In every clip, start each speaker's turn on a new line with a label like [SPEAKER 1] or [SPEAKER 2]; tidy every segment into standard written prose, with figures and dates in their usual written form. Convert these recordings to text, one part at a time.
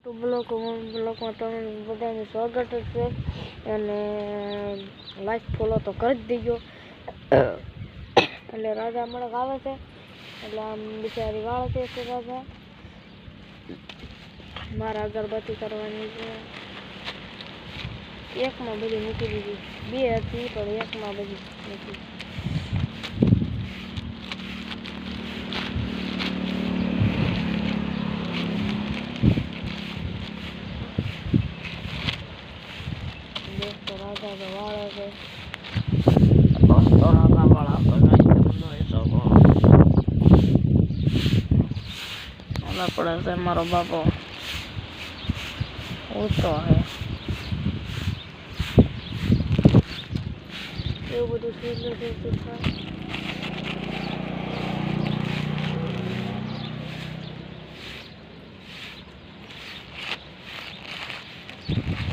[SPEAKER 1] બ્લોકમાં તમારું બધાનું સ્વાગત છે અને લાઈક ફોલો તો કરી જ દીજો. એટલે રાજા મળક આવે છે એટલે આમ બિચારી વાળ છે રાજા મારા અગરબત્તી કરવાની છે. એકમાં બધી મૂકી દીધી, બે હતી પણ એકમાં બધી મૂકી. રાજા તો વાળે છે વાળા પડે છે. મારો બાપો ઊંચો હે એવું બધું સુંદર થાય.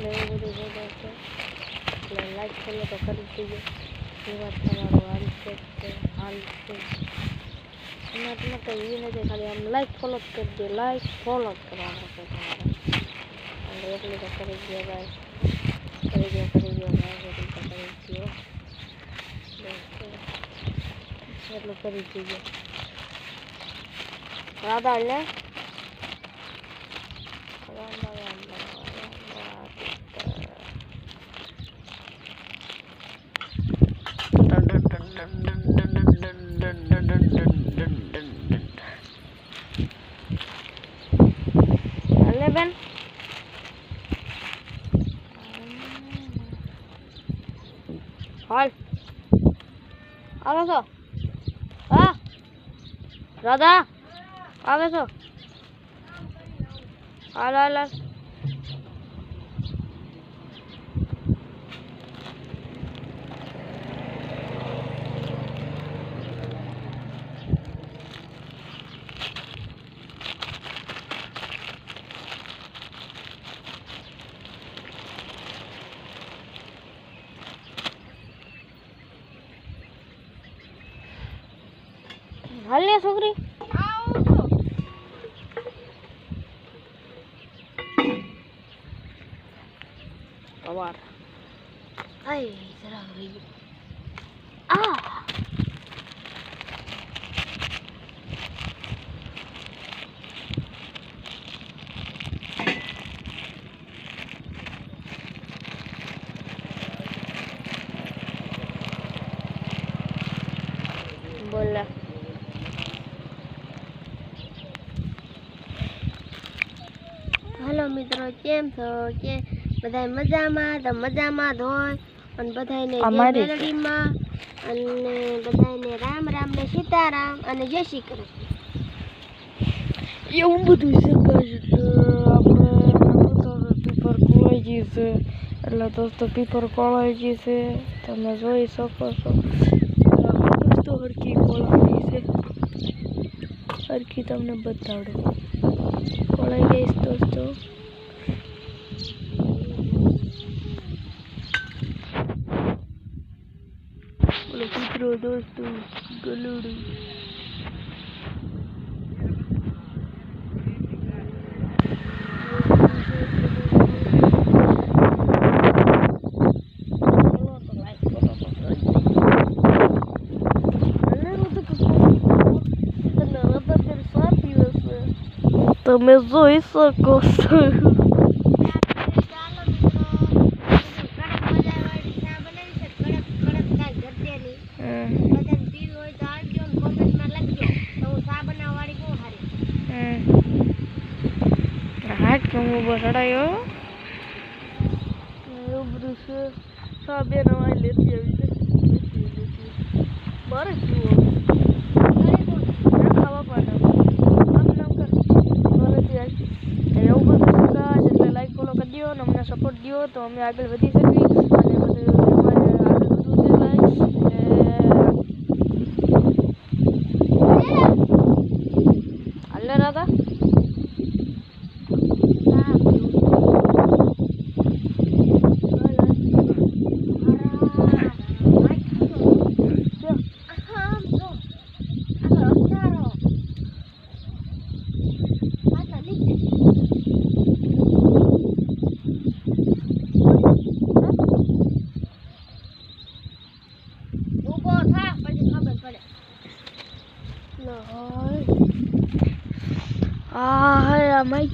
[SPEAKER 1] એવું બધું બધા છે એટલે લાઈક ફોલો તો કરી દીજો. એ વાત તમારો હાલ છે એમાં તો એ નથી, ખાલી આમ લાઈક ફોલો જ કરી દો. લાઈક ફોલો જ કરવાનો છે તમારે એટલે એટલું તો કરી દો ભાઈ, કરી દો ભાઈ, એટલું તો કરી દો, એટલું કરી દીજો. રાધા એટલે બેન હાલ આવે છો? હા રાધા આવે છો? હાલ હાલ હાલ. હાલ ને છોકરી અવાર આય જરા રહી આ બોલા. હેલો મિત્રો, કેમ છો? કે બધા મજામાં? તો મજામાં જ હોય અને બધાને મેલડીમાં અને બધાને રામ રામ ને સીતારામ અને જય શ્રી કૃષ્ણ. એવું બધું છે આપણે પીપર કોલેજી છે એટલે દોસ્તો પીપર કોલેજી છે તમે જોઈ શકો છો. દોસ્તો હરકી કોલેજી છે, હરકી તમને બતાડો કોલેજ ગઈશ દોસ્તો. બોલો મિત્રો દોસ્તો ગલુડી તમે જોઈ શકો છો. હાટ કે હું બસડાયો એવું બધું છે. બે નવા લેતી આવી છે મારે જુઓ ખાવા પાડે એવું બધું છે. એટલે લાઈક ફોલો કરી દો અને અમને સપોર્ટ દો તો અમે આગળ વધી શકીએ અને બધું અમારે આગળ વધવું છે ભાઈ. હાલ રાધા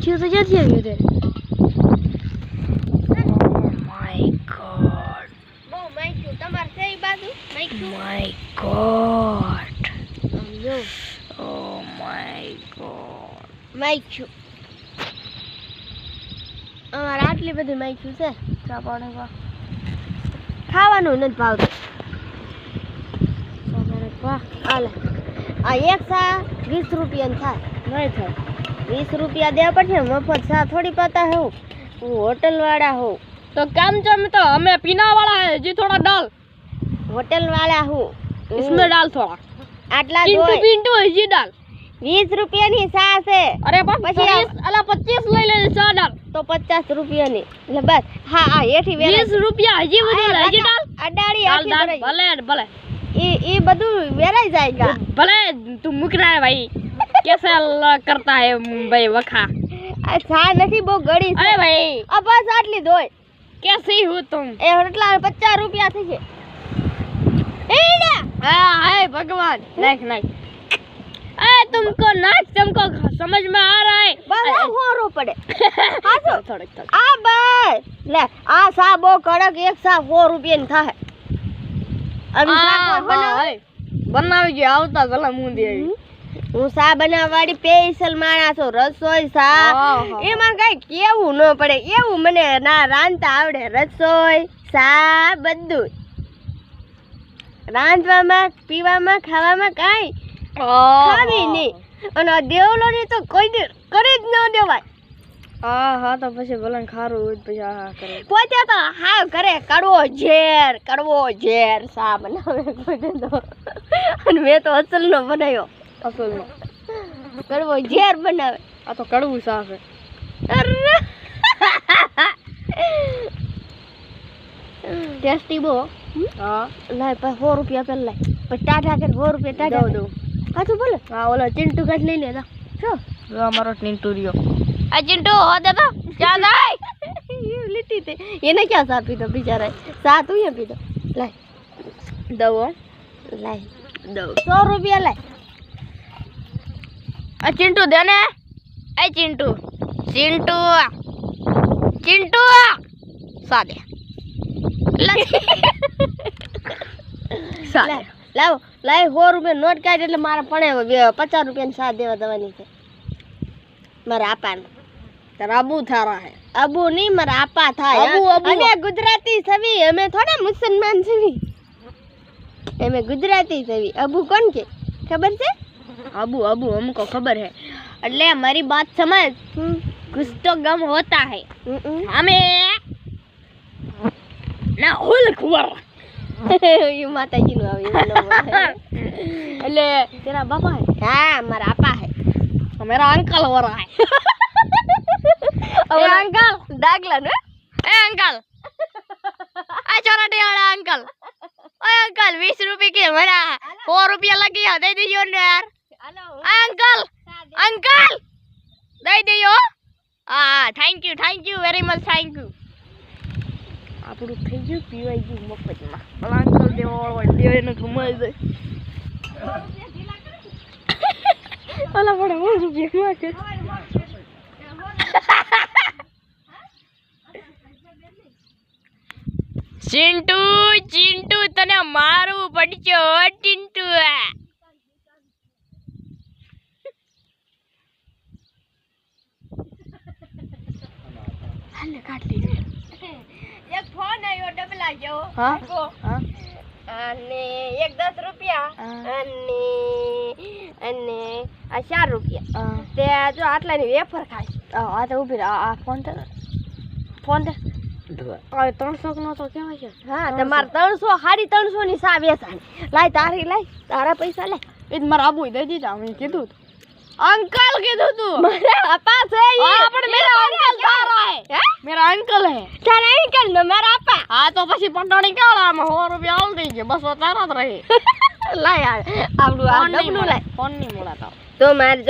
[SPEAKER 1] માખ્યું તો ક્યાંથી આવ્યું તે
[SPEAKER 2] માય ગોડ
[SPEAKER 1] બહુ માખ્યું તમારે છે બાજુ માખ્યું
[SPEAKER 2] માય ગોડ
[SPEAKER 1] જો
[SPEAKER 2] ઓ માય ગોડ
[SPEAKER 1] માખ્યું અમારે આટલી બધી માખ્યું છે ચા પાણી ખાવાનું નથી ભાવતું વાહ હાલે આ એક સા 20 રૂપિયાની થાય
[SPEAKER 2] નહીં થાય
[SPEAKER 1] 20 રૂપિયા દેવા પડશે મફત સા થોડી પાતા હું હોટલ વાળા હું
[SPEAKER 2] तो काम चम तो हमें पीना वाला है जी थोड़ा डाल
[SPEAKER 1] હોટલ વાળા હું
[SPEAKER 2] इसमें डाल थोड़ा
[SPEAKER 1] આટલા
[SPEAKER 2] पिंटू
[SPEAKER 1] જોઈ
[SPEAKER 2] पिंटू है जी डाल
[SPEAKER 1] 20 રૂપિયાની સા છે
[SPEAKER 2] अरे बाप
[SPEAKER 1] પછી
[SPEAKER 2] 20 अला 25 ले ले सा डाल
[SPEAKER 1] તો 50 રૂપિયાની એટલે બસ હા આ એઠી
[SPEAKER 2] 20 रुपया हजी बदल हजी डाल
[SPEAKER 1] અડાડી
[SPEAKER 2] डाल
[SPEAKER 1] આખી
[SPEAKER 2] डाल
[SPEAKER 1] ભરાઈ
[SPEAKER 2] भले भले
[SPEAKER 1] એ બધું વેરાઈ જાયગા
[SPEAKER 2] भले तू मुक रहा है भाई कैसे करता है भाई वखा
[SPEAKER 1] આ સા નથી બહુ ગળી છે
[SPEAKER 2] अरे भाई
[SPEAKER 1] આ બસ આટલી દોય
[SPEAKER 2] कैसे हो तुम
[SPEAKER 1] એ એટલા 50 રૂપિયા થશે એડા
[SPEAKER 2] हाय भगवान लाइक लाइक अरे तुमको नाच तुमको समझ में आ रहा है
[SPEAKER 1] બસ આ હોરો પડે હાસો
[SPEAKER 2] थोड़ा
[SPEAKER 1] આ બસ લે આ સા બહુ કડક એક સા 100 રૂપિયાની થાય અને સા કોઈ બનાવે
[SPEAKER 2] બનાવી ગયો આવતા ભલા મુંદી આવી
[SPEAKER 1] હું સા બનાવવાળી સ્પેશિયલ માણસ છું રસોઈ સા એમાં કઈ કેવું ન પડે એવું મને ના રાંધતા આવડે રસોઈ સા બધું રાંધવામાં પીવામાં ખાવામાં કાંઈ ખાવી નહીં અને આ દેવલોને તો કોઈ કરી જ ન દેવાય
[SPEAKER 2] હા તો પછી ભલે ખારું હોય પછી હા કરે
[SPEAKER 1] પોતે તો હા કરે કડવો ઝેર સા બનાવે પોતે તો અને મેં તો અસલનો બનાવ્યો
[SPEAKER 2] અસલનો
[SPEAKER 1] કડવો ઝેર બનાવે
[SPEAKER 2] આ તો કડવું સા છે
[SPEAKER 1] ટેસ્ટી બહુ
[SPEAKER 2] હા
[SPEAKER 1] લાય પર 100 રૂપિયા પેલા લાય પછી ટાટા કર 100 રૂપિયા ટાટા
[SPEAKER 2] દઉં
[SPEAKER 1] પાછું બોલો
[SPEAKER 2] હા ઓલો
[SPEAKER 1] ચિંટુ કાઢ લઈ લેતા છો
[SPEAKER 2] જો અમારો ટિન્ટુરિયો
[SPEAKER 1] આ ચિંટુ હો દે તો ક્યાં જાય એ લીટી તે એને ક્યાં સા પીધો બિચારા સા તું એ પીધો લાય
[SPEAKER 2] દવો
[SPEAKER 1] લાય 100 રૂપિયા લાય
[SPEAKER 2] આ ચિંટુ દે ને એ ચિંટુ ચિંટુ ચિંટુ સાદે
[SPEAKER 1] લાય લાવ લાય 100 રૂપિયા નોટ કાઢ એટલે મારા પણ 50 રૂપિયાની સા દેવા દવાની છે મારા આપાને
[SPEAKER 2] તારા આબુ થારા હે
[SPEAKER 1] અબુ નહીં મારા આપા થાય
[SPEAKER 2] અબુ, અબુ.
[SPEAKER 1] અમે ગુજરાતી છવી અમે થોડા મુસલમાન છવી અમે ગુજરાતી છવી અબુ કોણ કે ખબર છે
[SPEAKER 2] अबू अबू हमको खबर है એટલે મારી बात समझ कुछ तो गम होता है हमें ना हुल खुवर
[SPEAKER 1] ये माताजी નું આવે
[SPEAKER 2] એટલે तेरा बापा है
[SPEAKER 1] હા મારા આપા હે
[SPEAKER 2] मेरा अंकल हो रहा है
[SPEAKER 1] હવે અંકલ દાગલા ને
[SPEAKER 2] ए अंकल आ छोराटे वाला अंकल ओए अंकल 20 रुपए के मेरा 100 रुपया लग गया दे दीजिए ना यार अंकल अंकल दे दियो हाँ thank you very much thank you આપણું થઈ ગયું પીવાઈ ગયું મફતમાં પેલા અંકલ દેવા દેવાને ઘુમાઈ જાય ઓલા પડે 1 રૂપિયા માંગે ચિંટુ ચિંટુ તને મારું પડશે ચિંટુ હાલે કાઢ લીધું
[SPEAKER 1] એક ફોન આવ્યો ડબલા જેવો
[SPEAKER 2] હા
[SPEAKER 1] આખો.
[SPEAKER 2] હા
[SPEAKER 1] અને એક 10 રૂપિયા
[SPEAKER 2] હા.
[SPEAKER 1] અને આ 4 રૂપિયા
[SPEAKER 2] હા
[SPEAKER 1] તે જો આટલાની વેફર ખાય
[SPEAKER 2] આ તો ઉભી રહે આ ફોન તે આ 300 નો તો કેવા છે
[SPEAKER 1] હા તમારે 300 350 ની સા વેચાણી લાય તારી લાય તારા પૈસા લાય
[SPEAKER 2] એ જ મારા આબુ દઈ દીધા મેં કીધું તું अंकल કીધું તું
[SPEAKER 1] મારા આપા છે
[SPEAKER 2] હા પણ મેરા અંકલ તારા હે
[SPEAKER 1] હે
[SPEAKER 2] मेरा अंकल है
[SPEAKER 1] તારા અંકલ ને મારા આપા
[SPEAKER 2] हाँ तो પછી પટાણી કાળામાં 100 રૂપિયા આલ દઈ છે 200 તારા જ રહે
[SPEAKER 1] લાય આપણું આ ડબલું લાય
[SPEAKER 2] ફોન ની મોડા
[SPEAKER 1] તો મારે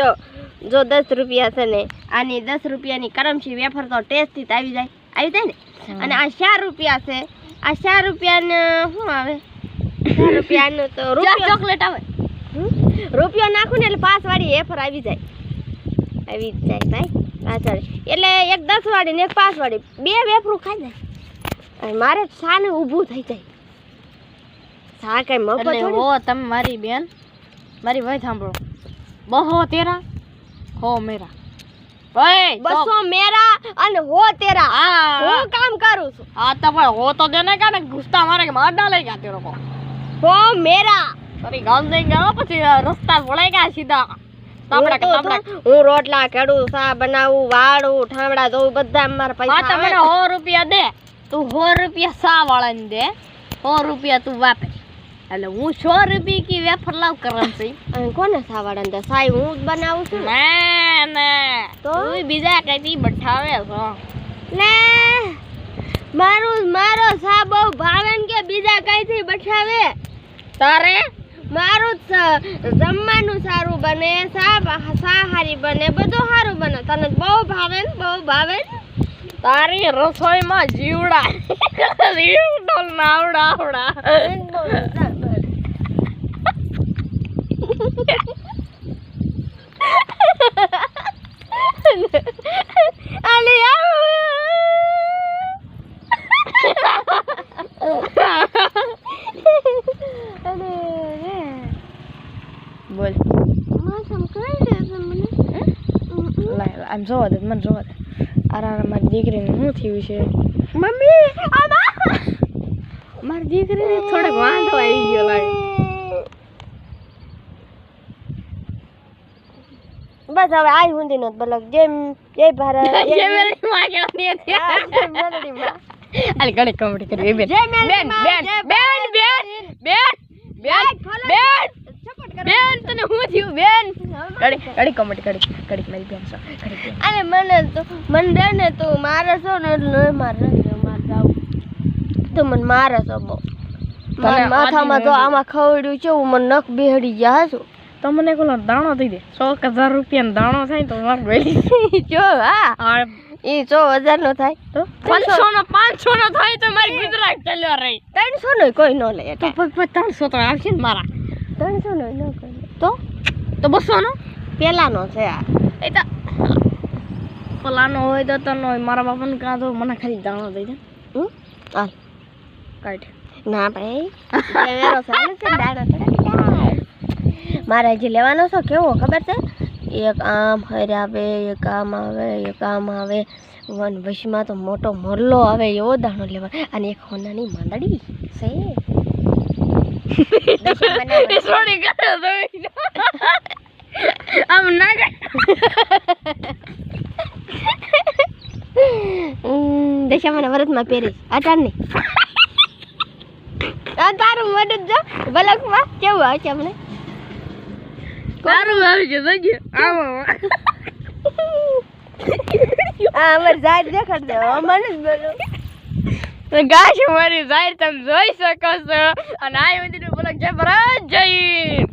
[SPEAKER 1] જો 10 રૂપિયા છે ને આની 10 રૂપિયાની કરમસી વેફર તો ટેસ્ટી આવી જાય ને અને આ 4 રૂપિયા છે આ 4 રૂપિયાને શું આવે 4 રૂપિયાનું તો રૂપિયો
[SPEAKER 2] ચોકલેટ આવે
[SPEAKER 1] રૂપિયો નાખું ને એટલે 5 વાળી વેફર આવી જાય ભાઈ પાછળ એટલે એક 10 વાળી ને એક 5 વાળી બે વેફરું ખાઈ જાય અને મારે સાને ઊભું થઈ જાય સા કઈ મફત
[SPEAKER 2] એટલે
[SPEAKER 1] થોડી.
[SPEAKER 2] હો તમે મારી બેન મારી વાત સાંભળો બહો તેરા હો મેરા ભાઈ
[SPEAKER 1] 200 મેરા અને હો તેરા
[SPEAKER 2] હા
[SPEAKER 1] હું કામ કરું છું
[SPEAKER 2] હા તો પણ હો તો દેને કા ને ગુસ્સા મારે કે માર ડાલે કા તેરો કો
[SPEAKER 1] હો મેરા
[SPEAKER 2] તારી ગામ દઈ ગયો પછી રસ્તા વળાઈ ગયા સીધા તાપડા કે તાપડા
[SPEAKER 1] હું રોટલા ખેડું સા બનાવું વાળું ઠામડા ધોઉં બધા મારા
[SPEAKER 2] હા
[SPEAKER 1] પૈસા
[SPEAKER 2] તો
[SPEAKER 1] આવે.
[SPEAKER 2] મને 100 રૂપિયા દે તું 100 રૂપિયા સા વાળાને દે 100 રૂપિયા તું વાપર એટલે હું 100 રૂપિયા કી વેફર લાવ કરમ છે
[SPEAKER 1] અને કોને સા વાળાને દે? સાઈ હું જ બનાવું છું ને.
[SPEAKER 2] ના ના
[SPEAKER 1] તો?
[SPEAKER 2] તું બીજા કઈથી બઠાવે છો
[SPEAKER 1] લે મારો સા બહુ ભાવે ને કે બીજા કઈથી બઠાવે
[SPEAKER 2] તારે
[SPEAKER 1] મારું જ જમવાનું સારું બને સા હારી બને બધું સારું બને તને બહુ ભાવે ને બહુ ભાવે ને
[SPEAKER 2] તારી રસોઈમાં જીવડા જીવડો નાવડા
[SPEAKER 1] અલી
[SPEAKER 2] બોલ
[SPEAKER 1] માથામાં કઈ લે છે મને
[SPEAKER 2] લાય આમ જોવા દે મને જોવા દે આરા મારી દીકરીને શું થયું છે
[SPEAKER 1] મમ્મી આમાં
[SPEAKER 2] મારી દીકરીને થોડોક વાંધો આવી ગયો લાગે
[SPEAKER 1] બસ હવે આઈ હુંદી નો બલક જેમ જય ભારત
[SPEAKER 2] જે મેરી માં કેવાની હતી આલી ઘણી કોમેડી કરી બેન બેન બેન બેન બેન બેન બેન બેન તને શું થયું બેન ઘણી કોમેડી કરી મારી બેન સો ઘણી બેન
[SPEAKER 1] અરે મને ને તું મારે છો ને એટલે મારે જાવ તું મને મારે છો બહુ મારા માથામાં તો આમાં ખવડ્યું છે હું મને નખ બેહડી ગયા છું
[SPEAKER 2] તો મને કોલો દાણો દઈ દે 100,000 રૂપિયાનો દાણો થાય તો માર ગઈ
[SPEAKER 1] જો હા એ 100,000 નો થાય
[SPEAKER 2] તો 500 નો થાય તો મારી ગુજરાત ચાલ્યો રહી
[SPEAKER 1] 300 નો કોઈ નો લે
[SPEAKER 2] તો 300 તો આવશે ને મારા
[SPEAKER 1] 300 નો ન કોઈ
[SPEAKER 2] તો 200 નો
[SPEAKER 1] પેલાનો છે આ
[SPEAKER 2] એ તો પલાનો હોય તો તનો હોય મારા બાપાને કાં તો મને ખાલી દાણો દઈ દે
[SPEAKER 1] હાલ
[SPEAKER 2] કાઢ
[SPEAKER 1] ના ભાઈ કેમેરો સાલે છે દાડો મારે જે લેવાનો છે કેવો ખબર છે એક આમ હરે આવે એક આમ આવે એક આમ આવે વન વશમાં તો મોટો મોરલો આવે એવો દાણો લેવા અને એક હોનાની માંદડી છે
[SPEAKER 2] સોડી કરે તો આમ ના કર
[SPEAKER 1] દશામાના વરતમાં પહેરીશ અટાણ નહીં આ તારું મોઢું જો બલકમાં કેવું આવે છે અમને
[SPEAKER 2] તારું આવી જશે જો આમ
[SPEAKER 1] અમાર જાત દેખાડ દે મને જ બોલો
[SPEAKER 2] ગાશ મારી જાહેર તમે જોઈ શકો છો અને આ મંદિર બોલો જબરજસ્ત જઈ